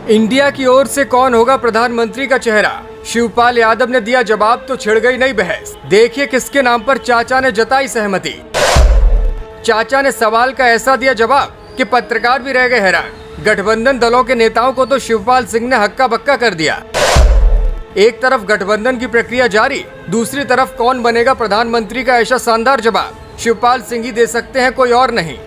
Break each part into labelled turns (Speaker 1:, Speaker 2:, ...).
Speaker 1: India की ओर से कौन होगा प्रधानमंत्री का चेहरा? शिवपाल यादव ने दिया जवाब तो छिड़ गई नई बहस। देखिए किसके नाम पर चाचा ने जताई सहमति। चाचा ने सवाल का ऐसा दिया जवाब कि पत्रकार भी रह गए हैरान। गठबंधन दलों के नेताओं को तो शिवपाल सिंह ने हक्का बक्का कर दिया। एक तरफ गठबंधन की प्रक्रिया जारी, दूसरी तरफ कौन बनेगा प्रधानमंत्री का ऐसा शानदार जवाब शिवपाल सिंह ही दे सकते हैं, कोई और नहीं।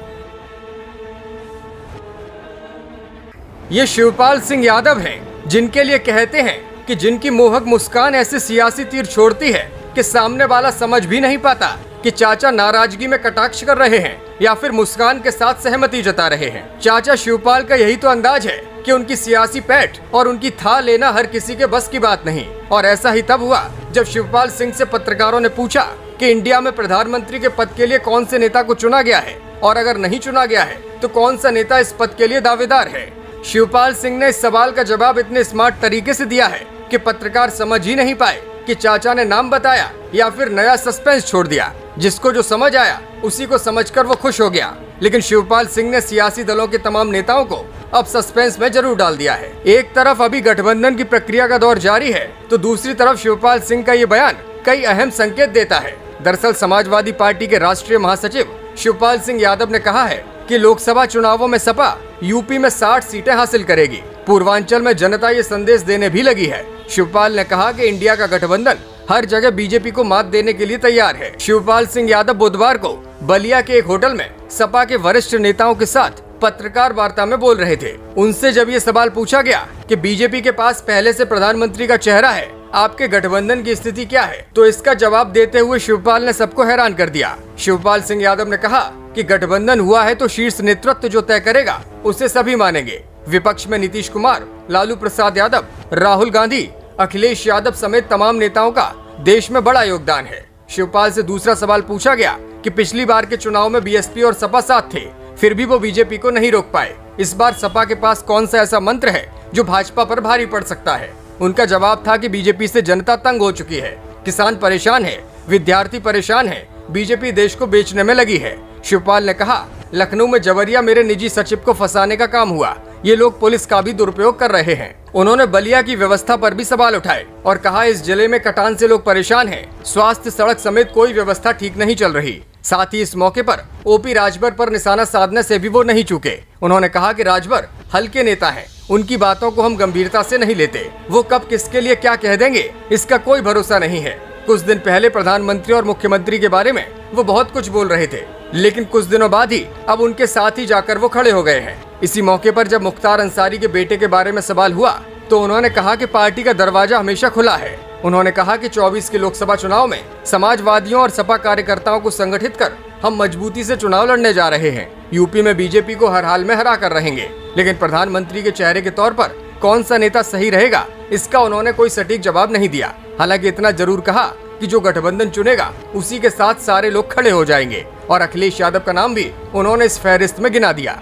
Speaker 1: ये शिवपाल सिंह यादव हैं, जिनके लिए कहते हैं कि जिनकी मोहक मुस्कान ऐसे सियासी तीर छोड़ती है कि सामने वाला समझ भी नहीं पाता कि चाचा नाराजगी में कटाक्ष कर रहे हैं या फिर मुस्कान के साथ सहमति जता रहे हैं। चाचा शिवपाल का यही तो अंदाज है कि उनकी सियासी पैठ और उनकी था लेना हर किसी के बस की बात नहीं। और ऐसा ही तब हुआ जब शिवपाल सिंह से पत्रकारों ने पूछा कि इंडिया में प्रधानमंत्री के पद के लिए कौन से नेता को चुना गया है, और अगर नहीं चुना गया है तो कौन सा नेता इस पद के लिए दावेदार है। शिवपाल सिंह ने इस सवाल का जवाब इतने स्मार्ट तरीके से दिया है कि पत्रकार समझ ही नहीं पाए कि चाचा ने नाम बताया या फिर नया सस्पेंस छोड़ दिया। जिसको जो समझ आया उसी को समझकर वो खुश हो गया। लेकिन शिवपाल सिंह ने सियासी दलों के तमाम नेताओं को अब सस्पेंस में जरूर डाल दिया है। एक तरफ अभी गठबंधन की प्रक्रिया का दौर जारी है, तो दूसरी तरफ शिवपाल सिंह का ये बयान कई अहम संकेत देता है। दरअसल समाजवादी पार्टी के राष्ट्रीय महासचिव शिवपाल सिंह यादव ने कहा है कि लोकसभा चुनावों में सपा यूपी में 60 सीटें हासिल करेगी। पूर्वांचल में जनता ये संदेश देने भी लगी है। शिवपाल ने कहा कि इंडिया का गठबंधन हर जगह बीजेपी को मात देने के लिए तैयार है। शिवपाल सिंह यादव बुधवार को बलिया के एक होटल में सपा के वरिष्ठ नेताओं के साथ पत्रकार वार्ता में बोल रहे थे। उनसे जब ये सवाल पूछा गया कि बीजेपी के पास पहले से प्रधानमंत्री का चेहरा है, आपके गठबंधन की स्थिति क्या है, तो इसका जवाब देते हुए शिवपाल ने सबको हैरान कर दिया। शिवपाल सिंह यादव ने कहा कि गठबंधन हुआ है तो शीर्ष नेतृत्व जो तय करेगा उसे सभी मानेंगे। विपक्ष में नीतीश कुमार, लालू प्रसाद यादव, राहुल गांधी, अखिलेश यादव समेत तमाम नेताओं का देश में बड़ा योगदान है। शिवपाल से दूसरा सवाल पूछा गया कि पिछली बार के चुनाव में बीएसपी और सपा साथ थे, फिर भी वो बीजेपी को नहीं रोक पाए। इस बार सपा के पास कौन सा ऐसा मंत्र है जो भाजपा पर भारी पड़ सकता है? उनका जवाब था कि बीजेपी से जनता तंग हो चुकी है, किसान परेशान है, विद्यार्थी परेशान है, बीजेपी देश को बेचने में लगी है। शिवपाल ने कहा, लखनऊ में जवरिया मेरे निजी सचिव को फंसाने का काम हुआ, ये लोग पुलिस का भी दुरुपयोग कर रहे हैं। उन्होंने बलिया की व्यवस्था पर भी सवाल उठाए और कहा इस जिले में कटान से लोग परेशान हैं, स्वास्थ्य, सड़क समेत कोई व्यवस्था ठीक नहीं चल रही। साथ ही इस मौके पर ओपी राजभर पर निशाना साधने से भी वो नहीं चूके। उन्होंने कहा कि राजभर हल्के नेता हैं, उनकी बातों को हम गंभीरता से नहीं लेते। वो कब किसके लिए क्या कह देंगे इसका कोई भरोसा नहीं है। कुछ दिन पहले प्रधानमंत्री और मुख्यमंत्री के बारे में वो बहुत कुछ बोल रहे थे, लेकिन कुछ दिनों बाद ही अब उनके साथ ही जाकर वो खड़े हो गए हैं। इसी मौके पर जब मुख्तार अंसारी के बेटे के बारे में सवाल हुआ तो उन्होंने कहा कि पार्टी का दरवाजा हमेशा खुला है। उन्होंने कहा कि 24 के लोकसभा चुनाव में समाजवादियों और सपा कार्यकर्ताओं को संगठित कर हम मजबूती से चुनाव लड़ने जा रहे हैं। यूपी में बीजेपी को हर हाल में हरा कर रहेंगे, लेकिन प्रधानमंत्री के चेहरे के तौर पर कौन सा नेता सही रहेगा इसका उन्होंने कोई सटीक जवाब नहीं दिया। हालांकि इतना जरूर कहा कि जो गठबंधन चुनेगा उसी के साथ सारे लोग खड़े हो जाएंगे, और अखिलेश यादव का नाम भी उन्होंने इस फहरिस्त में गिना दिया।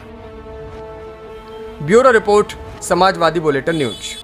Speaker 1: Bureau report, Samajwadi bulletin news.